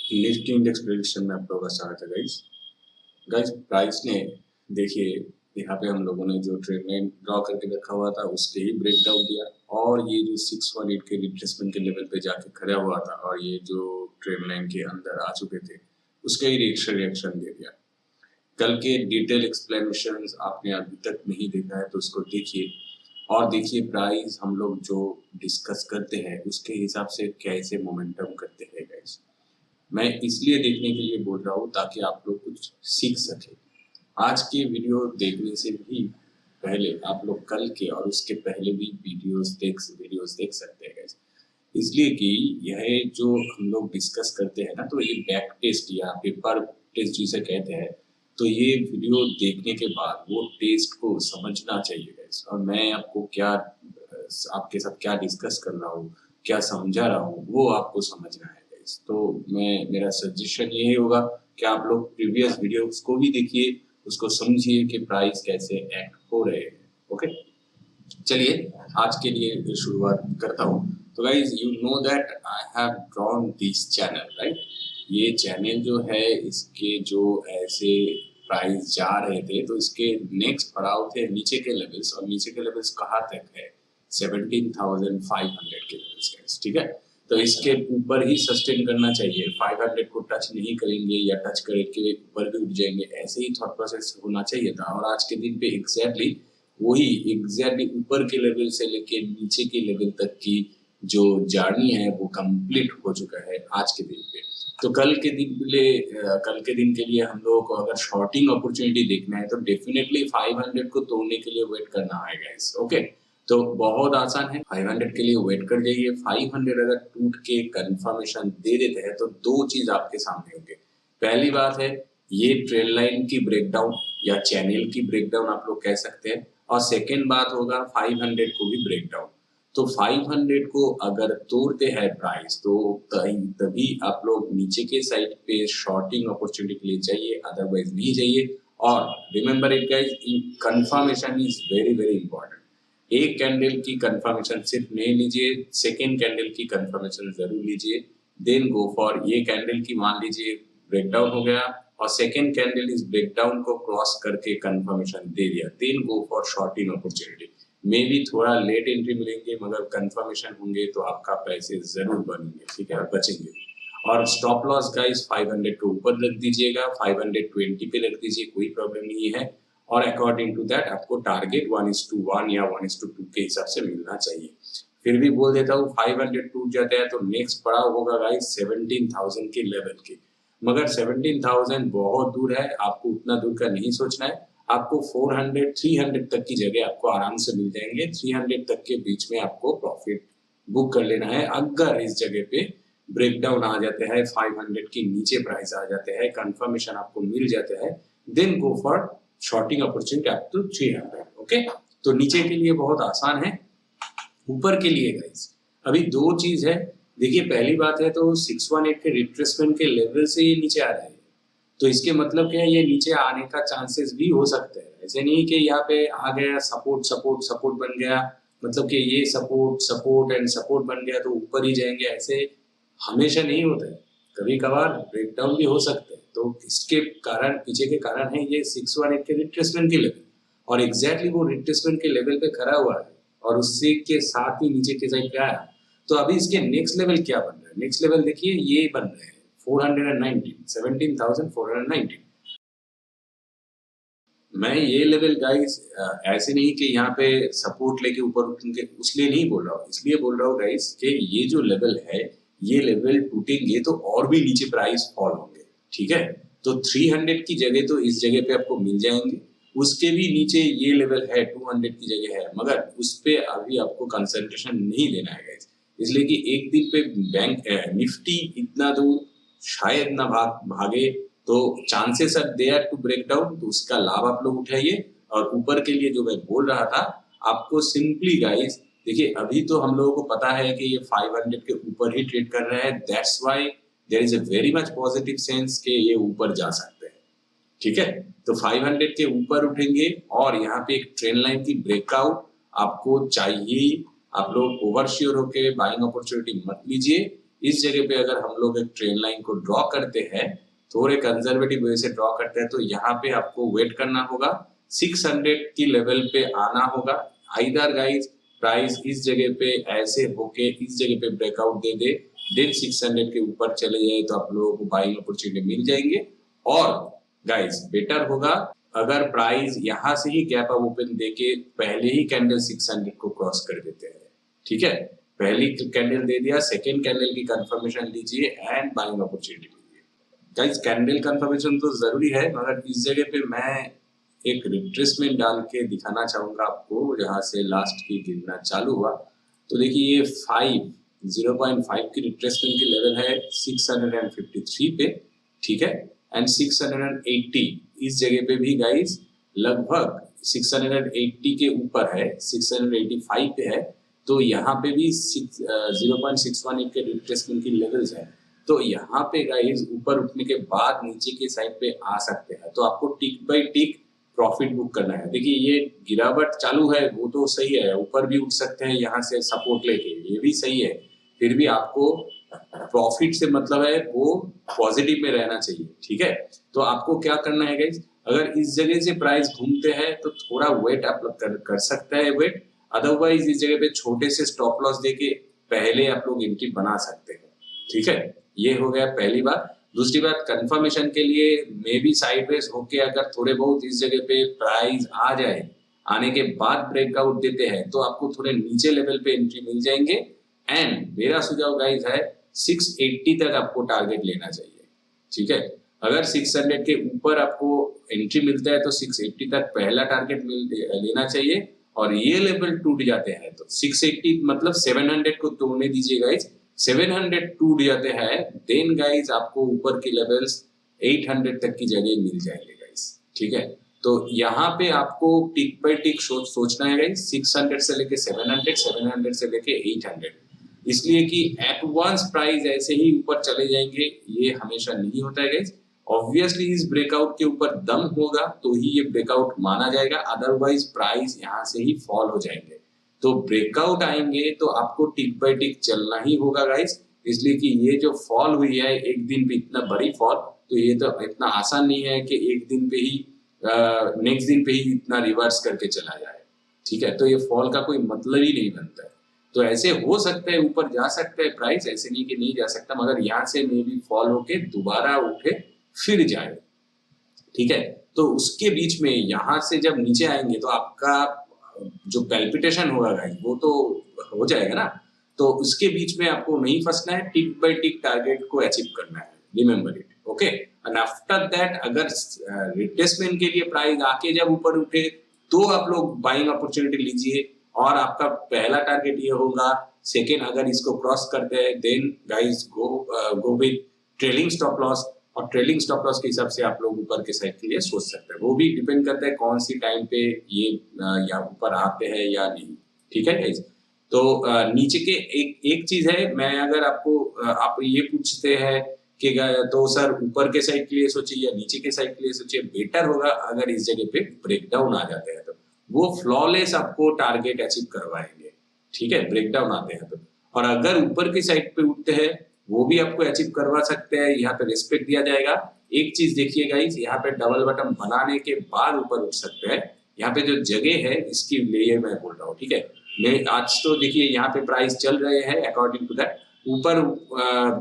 Nifty index prediction में आप लोगों का स्वागत है गाइस। गाइस प्राइस ने देखिए यहाँ पे हम लोगों ने जो ट्रेंड लाइन ड्रॉ करके रखा हुआ था उसके ही ब्रेकडाउन दिया और ये जो 618 के रिट्रेसमेंट के लेवल पे जाके खड़ा हुआ था और ये जो ट्रेंड लाइन के अंदर आ चुके थे उसका ही रिएक्शन दे दिया। कल के डिटेल एक्सप्लेनेशन आपने अभी तक नहीं देखा है तो उसको देखिए और देखिए प्राइस हम लोग जो डिस्कस करते हैं उसके हिसाब से कैसे मोमेंटम करते हैं गाइस। मैं इसलिए देखने के लिए बोल रहा हूँ ताकि आप लोग कुछ सीख सके। आज की वीडियो देखने से भी पहले आप लोग कल के और उसके पहले भी वीडियोस देख सकते हैं गाइस। इसलिए कि यह जो हम लोग डिस्कस करते हैं ना तो ये बैक टेस्ट या पेपर टेस्ट जिसे कहते हैं तो ये वीडियो देखने के बाद वो टेस्ट को समझना चाहिए गाइस। और मैं आपको क्या आपके साथ क्या डिस्कस कर रहा हूँ क्या समझा रहा हूँ वो आपको समझना है गाइस। तो मेरा सजेशन यही होगा कि आप लोग प्रीवियस वीडियोस को भी देखिए, उसको समझिए कि प्राइस कैसे एक्ट हो रहे हैं। ओके, चलिए आज के लिए शुरुआत करता हूँ। तो guys you know that I have drawn this channel right. ये चैनल जो है इसके जो ऐसे प्राइस जा रहे थे तो इसके नेक्स्ट पड़ाव थे नीचे के लेवल्स और नीचे के लेवल्स कहाँ तक है 17,500 के लेवल्स। ठीक है, तो इसके ऊपर ही सस्टेन करना चाहिए। 500 को टच नहीं करेंगे या टच करके ऊपर भी उठ जाएंगे, ऐसे ही थॉट प्रोसेस होना चाहिए था। और आज के दिन पे एग्जैक्टली वही ऊपर के लेवल से लेके नीचे के लेवल तक की जो जर्नी है वो कंप्लीट हो चुका है आज के दिन पे। तो कल के दिन के लिए हम लोगों को अगर शॉर्टिंग अपॉर्चुनिटी देखना है तो डेफिनेटली 500 को तोड़ने के लिए वेट करना है गाइस। ओके, तो बहुत आसान है, 500 के लिए वेट कर जाइए। 500 अगर टूट के कंफर्मेशन दे देते हैं तो दो चीज आपके सामने होंगे। पहली बात है ये ट्रेल लाइन की ब्रेकडाउन या चैनल की ब्रेकडाउन आप लोग कह सकते हैं, और सेकेंड बात होगा 500 को भी ब्रेकडाउन। तो 500 को अगर तोड़ते हैं प्राइस तो तभी आप लोग नीचे के साइड पे शॉर्टिंग अपॉर्चुनिटी के लिए चाहिए, अदरवाइज नहीं चाहिए। और remember it guys, confirmation is very very important. एक कैंडल की कंफर्मेशन सिर्फ नहीं लीजिए, सेकेंड कैंडल की कंफर्मेशन जरूर लीजिए, देन गो फॉर। ये कैंडल की मान लीजिए ब्रेकडाउन हो गया और सेकेंड कैंडल इस ब्रेकडाउन को क्रॉस करके कंफर्मेशन दे दिया, then go for shorting opportunity. मे भी थोड़ा लेट एंट्री मिलेंगे मगर कंफर्मेशन होंगे तो आपका पैसे जरूर बनेंगे, ठीक है, बचेंगे। और स्टॉप लॉस गाइस 500 के ऊपर रख दीजिएगा, 520 पे रख दीजिए, कोई प्रॉब्लम नहीं है। और अकॉर्डिंग टू दैट आपको टारगेट 1:1 या 1:2 के हिसाब से मिलना चाहिए। फिर भी बोल देता हूँ 500 टूट जाता है तो नेक्स्ट पड़ाव होगा गाइस 17,000 के लेवल के। मगर 17,000 बहुत दूर है, आपको उतना दूर का नहीं सोचना है। आपको 400 300 तक की जगह आपको आराम से मिल जाएंगे। 300 तक के बीच में आपको प्रॉफिट बुक कर लेना है। अगर इस जगह पे ब्रेकडाउन आ जाते हैं, 500 के नीचे प्राइस आ जाते हैं, कंफर्मेशन आपको मिल जाता है, then go for shorting opportunity up to 300। Okay, तो नीचे के लिए बहुत आसान है, ऊपर के लिए गाइस अभी दो चीज है। देखिए पहली बात है तो 618 के रिट्रेसमेंट के लेवल से ये नीचे आ रहे हैं तो इसके मतलब क्या है, ये नीचे आने का चांसेस भी हो सकते हैं। ऐसे नहीं कि यहाँ पे आ गया सपोर्ट सपोर्ट सपोर्ट बन गया, मतलब कि ये सपोर्ट सपोर्ट एंड सपोर्ट बन गया तो ऊपर ही जाएंगे, ऐसे हमेशा नहीं होता है। कभी कभार ब्रेकडाउन भी हो सकते हैं। तो इसके कारण पीछे के कारण है ये 618 के रिट्रेसमेंट के लेवल, और एग्जैक्टली वो रिट्रेसमेंट के लेवल पे खड़ा हुआ है और उससे के साथ ही नीचे के साइड पे आया। तो अभी इसके नेक्स्ट लेवल क्या बन रहा है, नेक्स्ट लेवल देखिए ये बन रहे हैं 419, 17,419। मैं ये लेवल गाइस ऐसे नहीं कि यहाँ पे सपोर्ट लेके ऊपर उठेंगे इसलिए नहीं बोल रहा हूँ, इसलिए बोल रहा हूँ गाइस कि ये जो लेवल है ये लेवल टूटेंगे तो और भी नीचे प्राइस फॉल होंगे। ठीक है, तो 300 की जगह तो इस जगह पे आपको मिल जाएंगे, उसके भी नीचे ये लेवल है 200 की जगह है, मगर उस पे अभी आपको कंसंट्रेशन नहीं लेना है गाइस। इसलिए कि एक दिन पे बैंक निफ्टी इतना दूर शायद ना भागे, तो chances are there to break down, तो उसका लाभ आप लोग उठाइए। और ऊपर के लिए जो मैं बोल रहा था आपको सिंपली गाइस, देखिए अभी तो हम लोगों को पता है कि ये 500 के ऊपर ही ट्रेड कर रहा है, that's why there is a very much positive sense कि ये ऊपर जा सकते हैं। ठीक है, तो 500 के ऊपर उठेंगे और यहाँ पे एक ट्रेंड लाइन की ब्रेकआउट आपको चाहिए। आप लोग ओवर श्योर होके बाइंग अपॉर्चुनिटी मत लीजिए, इस जगह पे अगर हम लोग एक ट्रेन लाइन को ड्रॉ करते हैं, थोड़े कंजर्वेटिव वे से ड्रॉ करते हैं, तो यहाँ पे आपको वेट करना होगा, 600 की लेवल पे आना होगा। आइदर गाइस प्राइस इस जगह पे ऐसे होके इस जगह पे ब्रेकआउट दे दे, देन 600 के ऊपर चले जाए तो आप लोगों को बाइंग अपॉर्चुनिटी मिल जाएंगे। और गाइस बेटर होगा अगर प्राइस यहाँ से ही गैप अप ओपन देके पहले ही कैंडल 600 को क्रॉस कर देते हैं, ठीक है। पहली कैंडल दे दिया, सेकेंड कैंडल की कंफर्मेशन लीजिए एंड बाइंग अपॉर्चुनिटी लीजिए। गाइस कैंडल कंफर्मेशन तो जरूरी है, मगर इस जगह पे मैं एक रिट्रेसमेंट डाल के दिखाना चाहूंगा आपको, जहां से लास्ट की गिरना चालू हुआ। तो देखिए ये 0.5 की रिट्रेसमेंट की लेवल है 653 पे, ठीक है। एंड 680 इस जगह पे भी गाइस लगभग 680 के ऊपर है, 685 पे है। तो यहाँ पे भी 0.618 के रिट्रेसमेंट की लेवल्स है। तो यहाँ पे गाइस ऊपर उठने के बाद नीचे के साइड पे आ सकते हैं, तो आपको टिक बाय टिक प्रॉफिट बुक करना है। देखिए ये गिरावट चालू है वो तो सही है, ऊपर भी उठ सकते हैं यहाँ से सपोर्ट लेके, ये भी सही है। फिर भी आपको प्रॉफिट से मतलब है वो पॉजिटिव में रहना चाहिए, ठीक है। तो आपको क्या करना है गाइस, अगर इस जगह से प्राइस घूमते हैं तो थोड़ा वेट आप लोग कर सकता है वेट, अदरवाइज इस जगह पे छोटे से स्टॉप लॉस देके पहले आप लोग एंट्री बना सकते हैं, ठीक है। ये हो गया पहली बात। दूसरी बात, कंफर्मेशन के लिए मे बी साइडवेज होके अगर थोड़े बहुत इस जगह पे प्राइस आ जाए, आने के बाद ब्रेकआउट देते हैं तो आपको थोड़े नीचे लेवल पे एंट्री मिल जाएंगे। एंड मेरा सुझाव गाइस है 680 तक आपको टारगेट लेना चाहिए, ठीक है। अगर 600 के ऊपर आपको एंट्री मिलता है तो 680 तक पहला टारगेट लेना चाहिए। और ये लेवल टूट जाते हैं तो 680 मतलब 700 को तोड़ने दीजिए गाइस, 700 टूट जाते हैं देन गाइस आपको ऊपर के लेवल्स 800 तक की जगह मिल जाएंगे गाइस, ठीक है। तो यहाँ पे आपको टिक बाय टिक सोचना है गाइस, 600 से लेके 700, 700 से लेके 800, इसलिए कि एट वंस प्राइस ऐसे ही ऊपर चले जाएंगे ये हमेशा नहीं होता है गाइस। ऑब्वियसली इस ब्रेकआउट के ऊपर दम होगा तो ही ये ब्रेकआउट माना जाएगा, अदरवाइज प्राइस यहाँ से ही फॉल हो जाएंगे। तो ब्रेकआउट आएंगे तो आपको टिक बाय टिक चलना ही होगा गाइस, इसलिए कि ये जो फॉल हुई है एक दिन पे इतना बड़ी फॉल, तो ये तो इतना आसान नहीं है कि एक दिन पे ही नेक्स्ट दिन पे ही इतना रिवर्स करके चला जाए, ठीक है। तो ये फॉल का कोई मतलब ही नहीं बनता है। तो ऐसे हो सकता है ऊपर जा सकता है प्राइस, ऐसे नहीं कि नहीं जा सकता, मगर यहाँ से मे बी फॉल होके दोबारा उठे फिर जाए, ठीक है। तो उसके बीच में यहाँ से जब नीचे आएंगे तो आपका जो पैल्पिटेशन होगा गाइस वो तो हो जाएगा ना। तो उसके बीच में आपको नहीं फंसना है, टिक बाय टिक टारगेट को अचीव करना है, remember it, okay. And after that अगर रिट्रेसमेंट के लिए प्राइस आके जब ऊपर उठे तो आप लोग बाइंग अपॉर्चुनिटी लीजिए। और आपका पहला टारगेट ये होगा, सेकेंड अगर इसको क्रॉस करते हैं then guys go with trailing stop loss. और ट्रेलिंग स्टॉप लॉस के हिसाब से आप लोग ऊपर के साइड के लिए सोच सकते हैं, वो भी डिपेंड करता है कौन सी टाइम पे ये या ऊपर आते हैं या नहीं, ठीक है गाइस। तो नीचे के एक चीज है, मैं अगर आपको आप ये पूछते हैं कि तो सर ऊपर के साइड के लिए सोचिए या नीचे के साइड के लिए सोचिए, बेटर होगा अगर इस जगह पे ब्रेकडाउन आ जाते हैं तो वो फ्लॉलेस आपको टारगेट अचीव करवाएंगे, ठीक है, ब्रेकडाउन आते हैं तो। और अगर ऊपर की साइड पे उठते हैं वो भी आपको अचीव करवा सकते हैं, यहाँ पे रिस्पेक्ट दिया जाएगा। एक चीज देखिए गाइस, यहाँ पे डबल बटन बनाने के बाद ऊपर उठ सकते हैं, यहाँ पे जो जगह है इसकी लिए मैं बोल रहा हूँ, ठीक है। मैं आज तो देखिए यहाँ पे प्राइस चल रहे हैं अकॉर्डिंग टू दैट, ऊपर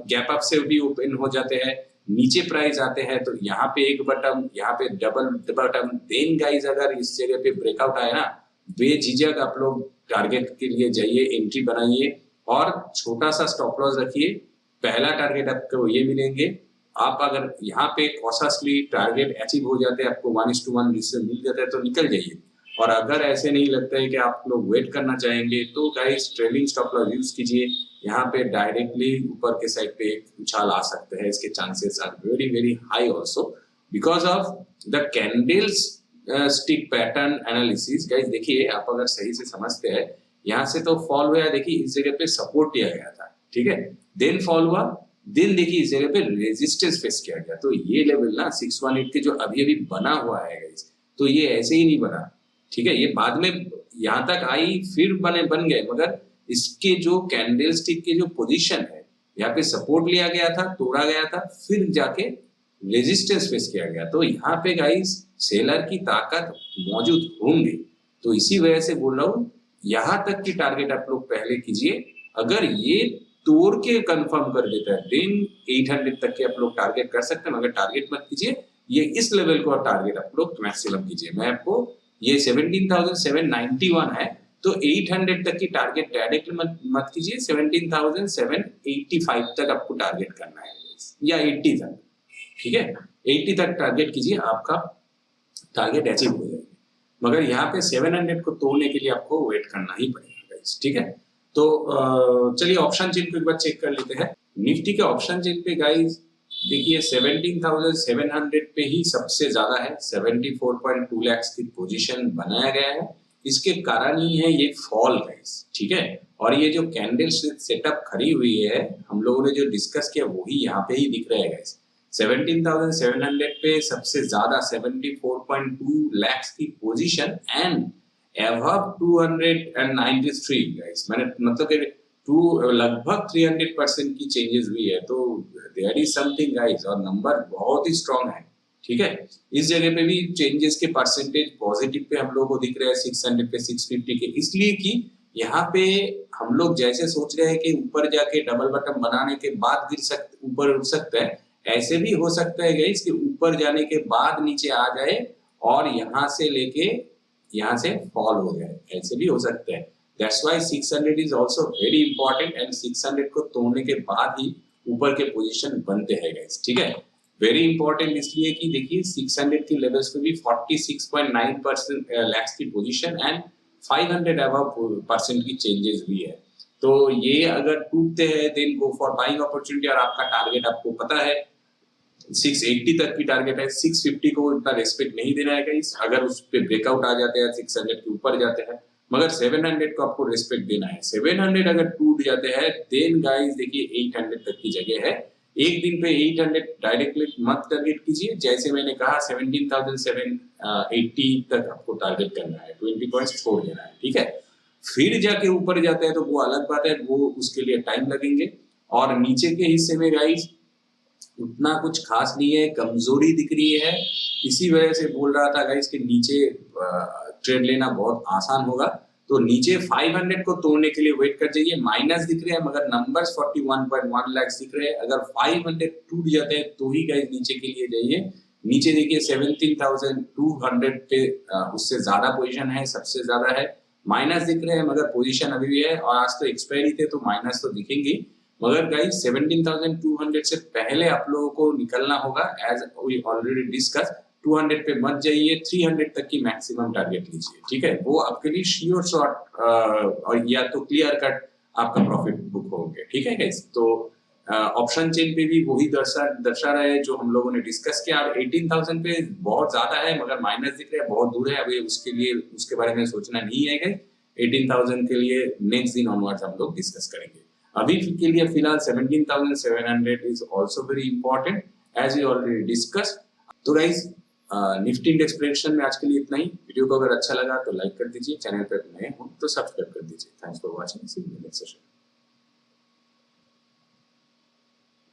गैप अप से भी ओपन हो जाते हैं, नीचे प्राइस आते हैं तो यहाँ पे एक बटन, यहाँ पे डबल बटन, देन गाइस अगर इस जगह पे ब्रेकआउट आए ना, बेझिझक आप लोग टारगेट के लिए जाइए, एंट्री बनाइए और छोटा सा स्टॉप लॉस रखिए। पहला टारगेट आपको ये मिलेंगे, आप अगर यहाँ पे कॉशियसली टारगेट अचीव हो जाते हैं, आपको 1:1 जिससे मिल जाता है तो निकल जाइए। और अगर ऐसे नहीं लगता है कि आप लोग वेट करना चाहेंगे तो guys trailing stop loss use कीजिए, यहाँ पे डायरेक्टली ऊपर के साइड पे उछाल आ सकते हैं, इसके chances are very very high also because of the candles stick pattern analysis. Guys देखिए आप अगर सही से समझते हैं, यहाँ से तो फॉल हुआ, देखिए इस जगह पे सपोर्ट दिया गया था, ठीक है, देन फॉल हुआ, देन देखिए इस जगह पे रेजिस्टेंस फेस किया गया। तो ये लेवल ना 618 के जो अभी अभी बना हुआ है गाइस, तो ये ऐसे ही नहीं बना, ठीक है, ये बाद में यहाँ तक आई फिर बन गए, मगर इसके जो कैंडल स्टिक के जो पोजीशन है यहाँ पे सपोर्ट लिया गया था, तोड़ा गया था, फिर जाके रेजिस्टेंस फेस किया गया। तो यहाँ पे गाइस सेलर की ताकत मौजूद होंगे, तो इसी वजह से बोल रहा हूँ यहाँ तक की टारगेट आप लोग पहले कीजिए। अगर ये तोड़ के कंफर्म कर देता है देन 800 तक के आप लोग टारगेट कर सकते हैं, मगर टारगेट मत कीजिए, ये इस लेवल को टारगेट आप लोग मैक्सिमम कीजिए। मैं आपको ये 17,791 है, तो 800 तक की टारगेट डायरेक्ट मत कीजिए, 17,785 तक आपको टारगेट करना है या 80 तक, ठीक है, 80 तक टारगेट कीजिए, आपका टारगेट अचीव हो जाएगा। मगर यहाँ पे 700 को तोड़ने के लिए आपको वेट करना ही पड़ेगा गाइस, ठीक है। तो चलिए ऑप्शन चेन को एक बार चेक कर लेते हैं। निफ्टी के ऑप्शन चेन पे गाइस देखिए 17,700 पे ही सबसे ज्यादा है, 74.2 लाख की पोजीशन बनाया गया है। इसके कारण ही है ये फॉल गाइस, ठीक है। और ये जो कैंडल सेटअप खड़ी हुई है, हम लोगों ने जो डिस्कस किया वही यहाँ पे ही दिख रहा है गाइस। 17,700 पे सबसे ज्यादा 74.2 लाख की पोजीशन एंड above 293 गाइस, मैंने मतलब कि लगभग 300% की चेंजेस हुई है, तो देयर इज समथिंग गाइस, और नंबर बहुत ही स्ट्रांग है, ठीक है। इस जगह पे भी चेंजेस के परसेंटेज पॉजिटिव पे हम लोग को दिख रहे हैं 600 पे 650 के, इसलिए कि यहाँ पे हम लोग जैसे सोच रहे हैं कि ऊपर जाके डबल बटन बनाने के बाद ऊपर उठ सकता है, ऐसे भी हो सकता है गाइस कि ऊपर जाने के बाद नीचे आ जाए और यहाँ से लेके यहाँ से फॉल हो जाए, ऐसे भी हो सकता है। That's why 600 is also very important, and 600 को तोड़ने के बाद ही ऊपर के पोजीशन बनते हैं गाइस, ठीक है। वेरी इंपॉर्टेंट इसलिए कि देखिए 600 की लेवल्स पे भी 46.9% लैक्स की पोजीशन एंड 500 अबव परसेंट की चेंजेस हुई है। तो ये अगर टूटते हैं then go for buying opportunity, और आपका टारगेट आपको पता है 680 तक की टारगेट है, 650 को इतना रेस्पेक्ट नहीं देना है गाइस। अगर उस पे ब्रेकआउट आ जाते हैं 600 के ऊपर जाते हैं, मगर 700 को आपको रेस्पेक्ट देना है। 700 अगर टूट जाते हैं देन गाइस देखिए 800 तक की जगह है। एक दिन पे 800 डायरेक्टली मत टारगेट कीजिए, जैसे मैंने कहा 17,780 तक आपको टारगेट करना है, 20 पॉइंट्स छोड़ देना है, ठीक है। फिर जाके ऊपर जाते हैं तो वो अलग बात है, वो उसके लिए टाइम लगेंगे। और नीचे के हिस्से में गाइस उतना कुछ खास नहीं है, कमजोरी दिख रही है, इसी वजह से बोल रहा था गाइस कि नीचे ट्रेड लेना बहुत आसान होगा। तो नीचे 500 को तोड़ने के लिए वेट कर जाइए, माइनस दिख रहे हैं मगर नंबर्स 41.1 लाख दिख रहे हैं। अगर 500 टूट जाते हैं तो ही गाइस नीचे के लिए जाइए। नीचे देखिए 17,200 पे उससे ज्यादा पोजीशन है, सबसे ज्यादा है, माइनस दिख रहे हैं मगर पोजीशन अभी भी है, और आज तो एक्सपायरी थे तो माइनस तो दिखेंगे। मगर गाइस 17,200 से पहले आप लोगों को निकलना होगा, एज वी ऑलरेडी डिस्कस। 200 पे मत जाइए, 300 तक की मैक्सिमम टारगेट लीजिए, ठीक है। वो आपके लिए श्योर शॉट और या तो क्लियर कट आपका प्रॉफिट बुक होंगे, ठीक है गाइस। तो ऑप्शन चेन पे भी वही दर्शा रहा है जो हम लोगों ने डिस्कस किया। 18,000 पे बहुत ज्यादा है मगर माइनस दिख रहा है, बहुत दूर है, अभी उसके लिए उसके बारे में सोचना नहीं है गाइस। 18,000 के लिए नेक्स्ट दिन ऑनवर्ड्स हम लोग डिस्कस करेंगे। अभी के लिए फिलहाल 17,700 is also very important as we already discuss. तो गाइस निफ्टी इंडेक्स प्रेडिक्शन में आज के लिए इतना ही। वीडियो को अगर अच्छा लगा तो लाइक कर दीजिए, चैनल पर नए हो तो सब्सक्राइब कर दीजिए। Thanks for watching, see you in next session.